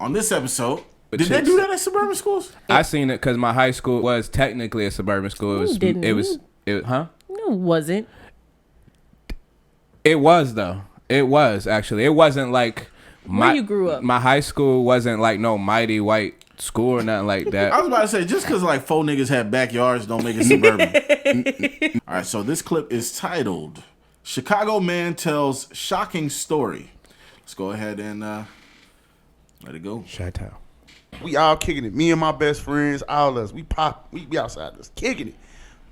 On this episode, Did they do that at suburban schools? I seen it because my high school was technically a suburban school. It was, huh? No, it wasn't. It was though. It was actually. It wasn't like where you grew up. My high school wasn't like no mighty white school or nothing like that. I was about to say, just because like 4 niggas have backyards don't make it suburban. All right, so this clip is titled "Chicago Man Tells Shocking Story." Let's go ahead and let it go. Chi-town. We all kicking it. Me and my best friends, all us. We outside just kicking it.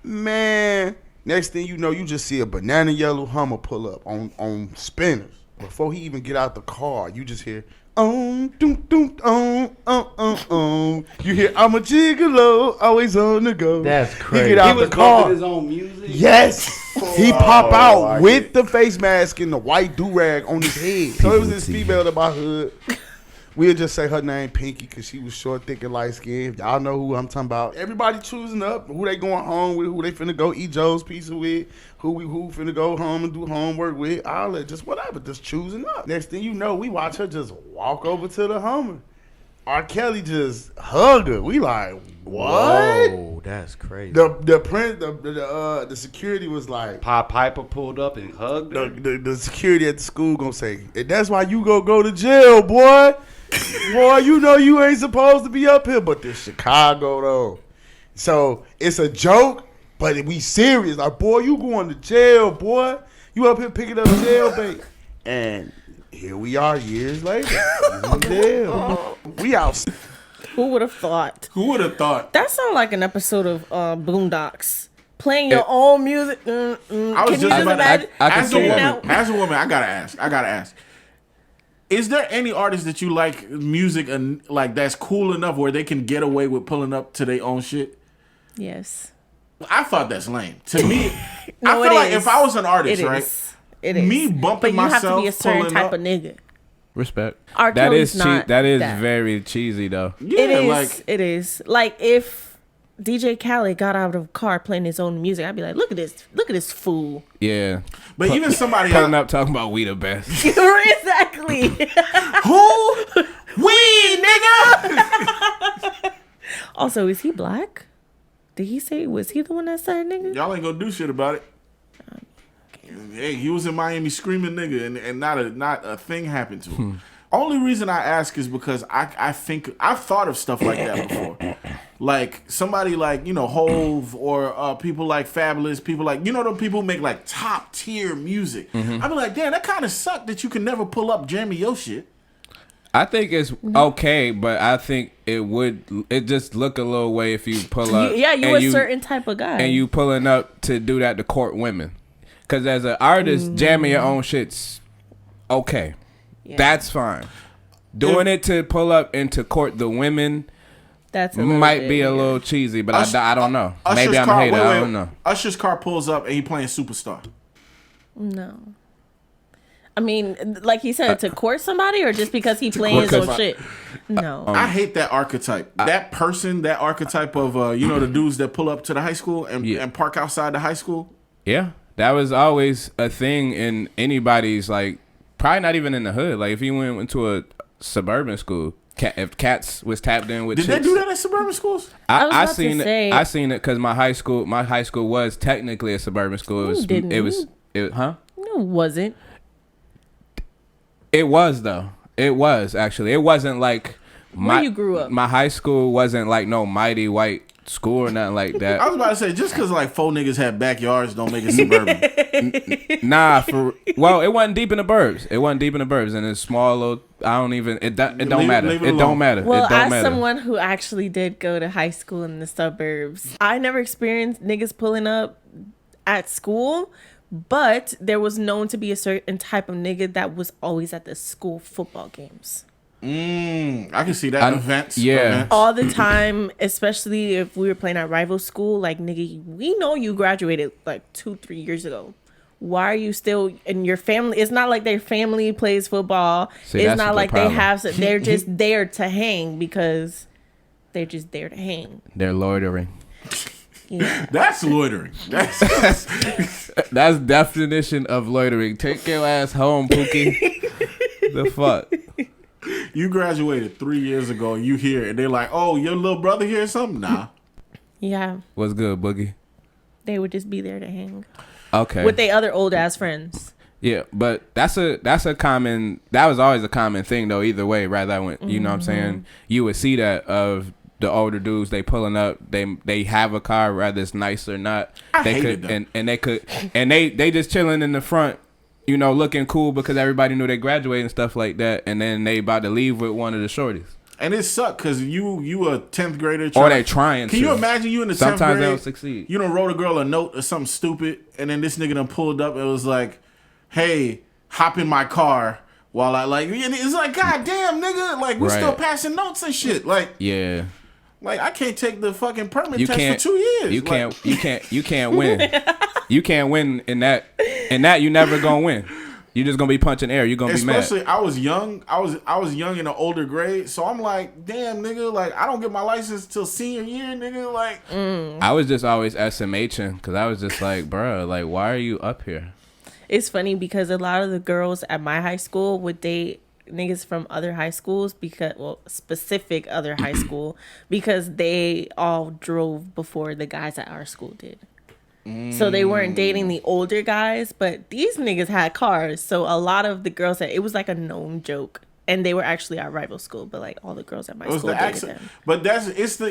Man, next thing you know, you just see a banana yellow Hummer pull up on spinners. Before he even get out the car, you just hear, doom, doom, You hear, I'm a gigolo, always on the go. That's crazy. He get out he was the car. his own music? Yes. He pop out with the face mask and the white do-rag on his head. So it was this female in my hood. We'll just say her name Pinky because she was short, thick, and light-skinned. Y'all know who I'm talking about. Everybody choosing up who they going home with, who they finna go eat Joe's Pizza with, who finna go home and do homework with. All that, just whatever, just choosing up. Next thing you know, we watch her just walk over to the Hummer. R. Kelly just hug her. We like, what? Whoa, that's crazy. The security was like, Pop Piper pulled up and hugged her. the security at the school gonna say, and that's why you go to jail, boy. Boy, you know you ain't supposed to be up here, but this Chicago though. So it's a joke, but we serious. Like, boy, you going to jail, boy. You up here picking up jail bait. And here we are years later. He's in jail. We out. Who would have thought? Who would have thought? That sounds like an episode of Boondocks. Playing your own music. I was just about to as a woman, I gotta ask. Is there any artist that you like music and like that's cool enough where they can get away with pulling up to their own shit? Yes. I thought that's lame. To me, No, I feel like if I was an artist, right? It is. Me bumping myself, but you have to be a certain type up, of nigga. Respect. R. That Kelly's is not that is that. very cheesy though. Yeah, It is. like It is. Like if DJ Khaled got out of a car playing his own music, I'd be like, look at this fool. Yeah. but even somebody Pulling up talking about we the best. Exactly. who we nigga. Also, is he black? Did he say, was he the one that said nigga? Y'all ain't gonna do shit about it. Hey, he was in Miami screaming nigga, and not a thing happened to him. Only reason I ask is because I think I've thought of stuff like that before. Like somebody like, Hove or people like Fabulous, people like, them people who make like top tier music. I'd be like, damn, that kind of sucked that you can never pull up Jamie Yo shit. I think it's okay, but I think it just look a little way if you pull up. Yeah, you a certain type of guy. And you pulling up to do that to court women. Because as an artist, jamming your own shit's okay. Yeah. That's fine. Doing it to pull up and to court the women might be a little cheesy, but I don't know. Maybe I'm a hater. I don't know. Usher's car pulls up and he playing Superstar. No. I mean, like he said, to court somebody or just because he playing his own shit? No. I hate that archetype. That archetype of, the dudes that pull up to the high school and park outside the high school. Yeah. That was always a thing in anybody's, like, probably not even in the hood. Like, if you went into a suburban school, if cats was tapped in with chicks. Did they do that at suburban schools? I seen it because my high school was technically a suburban school. It was, huh? No, it wasn't. It was, though. It was, actually. It wasn't like... Where you grew up? My high school wasn't like no mighty white school or nothing like that. I was about to say, just because like 4 niggas have backyards don't make it suburban. Well, it wasn't deep in the burbs. And it's small little... It don't matter. Well, as someone who actually did go to high school in the suburbs, I never experienced niggas pulling up at school, but there was known to be a certain type of nigga that was always at the school football games. I can see that. Events. All the time, especially if we were playing at rival school. Like, nigga, we know you graduated like 2-3 years ago. Why are you still in your family? It's not like their family plays football. It's not like they have. They're just there to hang because they're just there to hang. They're loitering. Yeah. That's loitering. That's definition of loitering. Take your ass home, Pookie. The fuck. You graduated 3 years ago. You here, and they're like, "Oh, your little brother here or something?" Nah. Yeah. What's good, Boogie? They would just be there to hang Okay. with their other old ass friends. Yeah, but that was always a common thing though. Either way, right? That went, you know what I'm saying? You would see that of the older dudes, they pulling up, they have a car, whether it's nice or not. They just chilling in the front, you know, looking cool because everybody knew they graduated and stuff like that, and then they about to leave with one of the shorties. And it sucked because you a 10th grader. Or they trying. Can you imagine you in the 10th grade? Sometimes they don't succeed. You done wrote a girl a note or something stupid, and then this nigga done pulled up and it was like, "Hey, hop in my car." While I like, it's like, God damn, nigga, like we still passing notes and shit. Like, yeah. Like I can't take the fucking permit test for 2 years. You can't win. You can't win in that. In that, you never gonna win. You just gonna be punching air. You gonna be mad. Especially, I was young. I was young in an older grade, so I'm like, damn, nigga, like I don't get my license till senior year, nigga. Like, I was just always SMHing because I was just like, bro, like why are you up here? It's funny because a lot of the girls at my high school would date niggas from other high schools specific other high school because they all drove before the guys at our school did. So they weren't dating the older guys, but these niggas had cars. So a lot of the girls it was like a known joke. And they were actually our rival school, but like all the girls at my school dated them. But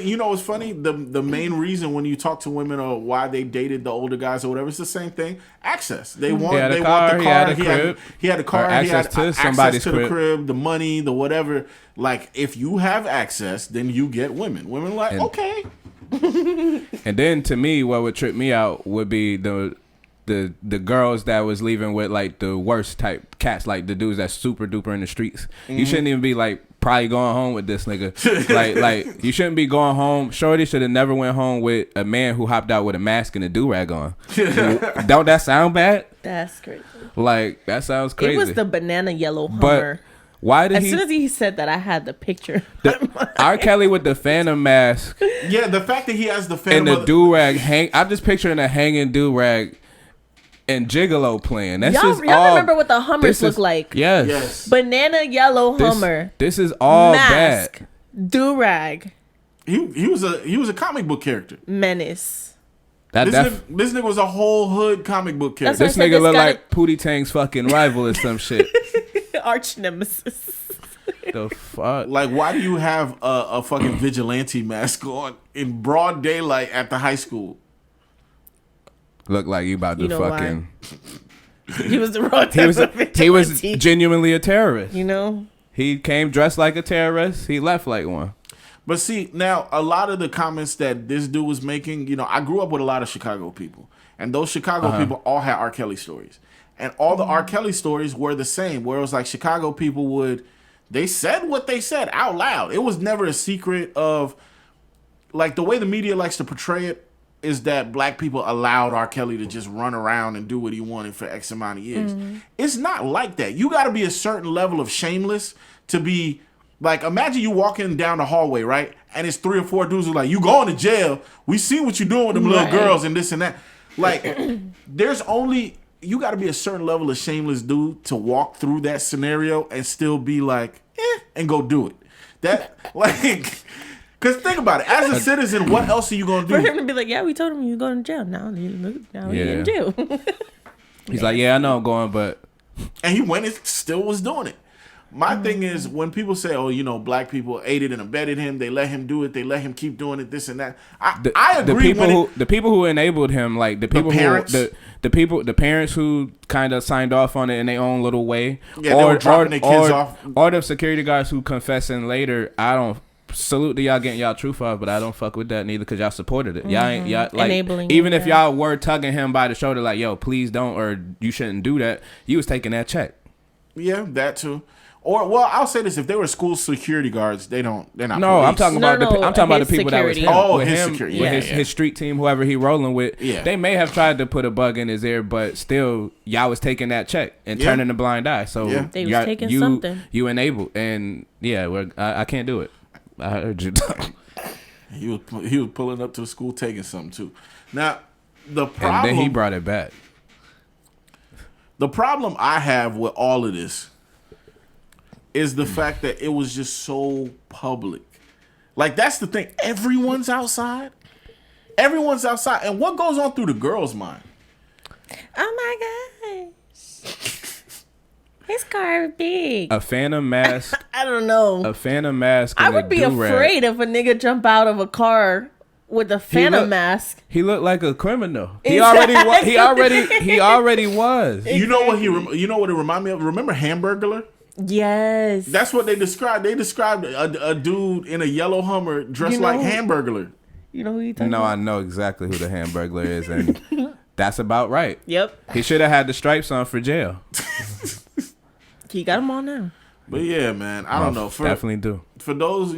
you know what's funny? The main reason when you talk to women or why they dated the older guys or whatever, it's the same thing. Access. They want the car. He had a car. Access to somebody's the crib, the money, the whatever. Like if you have access, then you get women. Women are like, okay. And then to me, what would trip me out would be the girls that was leaving with like the worst type cats, like the dudes that's super duper in the streets. You shouldn't even be like probably going home with this nigga. like you shouldn't be going home. Shorty should have never went home with a man who hopped out with a mask and a do-rag on. Don't that sound bad? That's crazy. Like that sounds crazy. It was the banana yellow Hummer. But why did as soon as he said that, I had the picture. R. Kelly with the Phantom mask. Yeah, the fact that he has the Phantom and the do-rag I'm just picturing a hanging do-rag and Gigolo playing. That's y'all remember what the Hummers look like? Yes. Banana yellow Hummer. This is all mask, bad. Do-rag. He was a comic book character. Menace. This nigga was a whole hood comic book character. This nigga look like Pootie Tang's fucking rival or some shit. Arch nemesis. The fuck? Like, why do you have a fucking vigilante mask on in broad daylight at the high school? Look like you about to fucking. He was the wrong type of vigilante. He was genuinely a terrorist. You know? He came dressed like a terrorist. He left like one. But see, now, a lot of the comments that this dude was making, you know, I grew up with a lot of Chicago people. And those Chicago people all had R. Kelly stories. And all the R. Kelly stories were the same, where it was like Chicago people they said what they said out loud. It was never a secret of, like, the way the media likes to portray it is that black people allowed R. Kelly to just run around and do what he wanted for X amount of years. It's not like that. You got to be a certain level of shameless to be, like, imagine you walking down the hallway, right? And it's 3 or 4 dudes who are like, you going to jail. We see what you're doing with them little girls and this and that. Like, you got to be a certain level of shameless dude to walk through that scenario and still be like, and go do it. That, like, because think about it. As a citizen, what else are you going to do? For him to be like, yeah, we told him you're going to jail. Now he in jail. He's like, yeah, I know I'm going, but. And he went and still was doing it. My thing is, when people say, oh, you know, black people aided and abetted him, they let him do it, they let him keep doing it, this and that. I agree. The people who enabled him, like the people the parents who kind of signed off on it in their own little way, they were dropping their kids off, or the security guards who confessing later. I don't salute to y'all getting y'all truth off, but I don't fuck with that neither because y'all supported it. Y'all ain't like enabling even if y'all were tugging him by the shoulder, like, yo, please don't, or you shouldn't do that. You was taking that check. Yeah, that too. Or, well, I'll say this: if they were school security guards, they're not. No, police. I'm talking about the people security. that was his him, security. with his street team, whoever he rolling with. Yeah. They may have tried to put a bug in his ear, but still, y'all was taking that check and turning a blind eye. So they was taking something. You enabled, and I can't do it. I heard you. He was pulling up to the school taking something too. Now, the problem. And then he brought it back. The problem I have with all of this is the fact that it was just so public. Like, that's the thing. Everyone's outside. Everyone's outside. And what goes on through the girl's mind? Oh my gosh. His car big. A Phantom mask. I don't know. A Phantom mask. I would be afraid if a nigga jump out of a car with a Phantom mask. He looked like a criminal. Exactly. He already was. You know what you know what it reminded me of? Remember Hamburglar? Yes. That's what they described. They described a dude in a yellow Hummer dressed like Hamburglar. You know who you talking about? I know exactly who the Hamburglar is, and that's about right. Yep. He should have had the stripes on for jail. He got them all now. But yeah, man, I don't know. Definitely do. For those,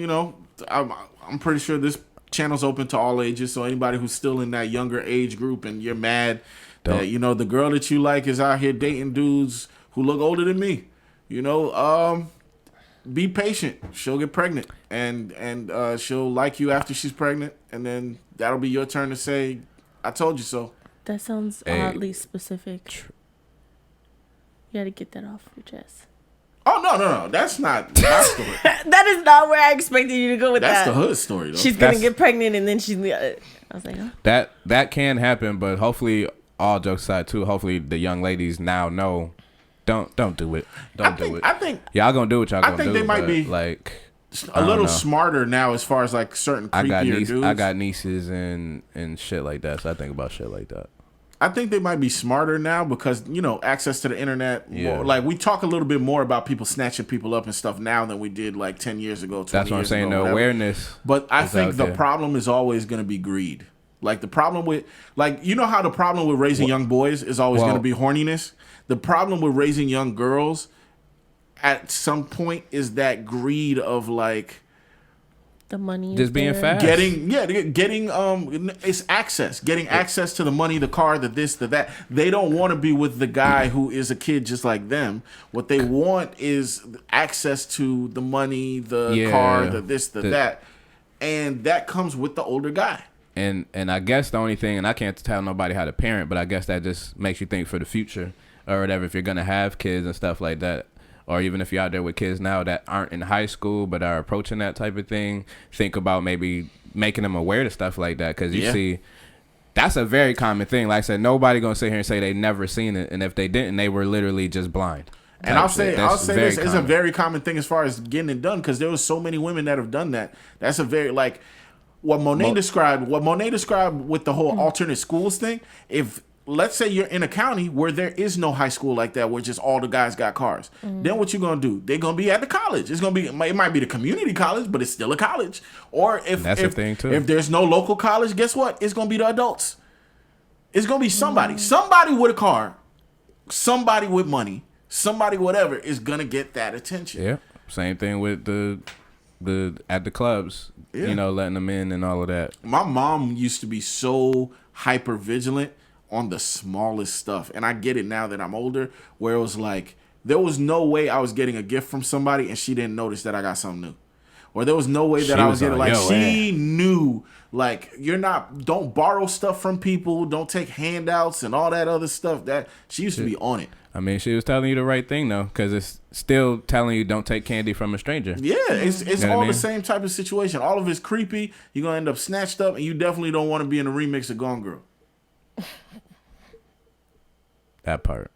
I'm pretty sure this channel's open to all ages. So anybody who's still in that younger age group and you're mad that the girl that you like is out here dating dudes who look older than me, be patient. She'll get pregnant, and she'll like you after she's pregnant, and then that'll be your turn to say, "I told you so." That sounds oddly specific. You gotta get that off your chest. Oh no, that's not my story. That is not where I expected you to go with That's that. the hood story, though. She's gonna get pregnant, and then she's. I was like, oh. That can happen, but hopefully, all jokes aside too. Hopefully, the young ladies now know. Don't do it. Don't do it. I think y'all gonna do what y'all gonna do. I think they might be like a little smarter now as far as like certain creepier dudes. I got nieces and shit like that, so I think about shit like that. I think they might be smarter now because, access to the internet. Yeah. More, like, we talk a little bit more about people snatching people up and stuff now than we did like 10 years ago, 20 years ago. That's what I'm saying, the awareness. But I think the problem is always going to be greed. Like, the problem with, like, how the problem with raising young boys is always going to be horniness? The problem with raising young girls at some point is that greed of, like, the money just being fast, getting it's access, getting access to the money, the car, the this, the that. They don't want to be with the guy who is a kid just like them. What they want is access to the money, the car, the this, the that, and that comes with the older guy. And I guess the only thing, and I can't tell nobody how to parent, but I guess that just makes you think for the future or whatever. If you're gonna have kids and stuff like that. Or even if you're out there with kids now that aren't in high school but are approaching that type of thing, think about maybe making them aware to stuff like that. Because you see, that's a very common thing. Like I said, nobody going to sit here and say they never seen it. And if they didn't, they were literally just blind. And I'll say this is a very common thing as far as getting it done because there was so many women that have done that. That's a very, like, what Monet described with the whole alternate schools thing. If let's say you're in a county where there is no high school like that, where just all the guys got cars. Then what you gonna do? They're gonna be at the college. It might be the community college, but it's still a college. Or if the thing too. If there's no local college, guess what? It's gonna be the adults. It's gonna be somebody with a car, somebody with money, somebody whatever is gonna get that attention. Yeah, same thing with the at the clubs. Letting them in and all of that. My mom used to be so hyper vigilant on the smallest stuff. And I get it now that I'm older, where it was like, there was no way I was getting a gift from somebody and she didn't notice that I got something new. Or there was no way that I was getting, like, she knew, like, don't borrow stuff from people, don't take handouts and all that other stuff. That she used to be on it. I mean, she was telling you the right thing, though, because it's still telling you don't take candy from a stranger. Yeah, it's all the same type of situation. All of it's creepy. You're going to end up snatched up, and you definitely don't want to be in a remix of Gone Girl. That part.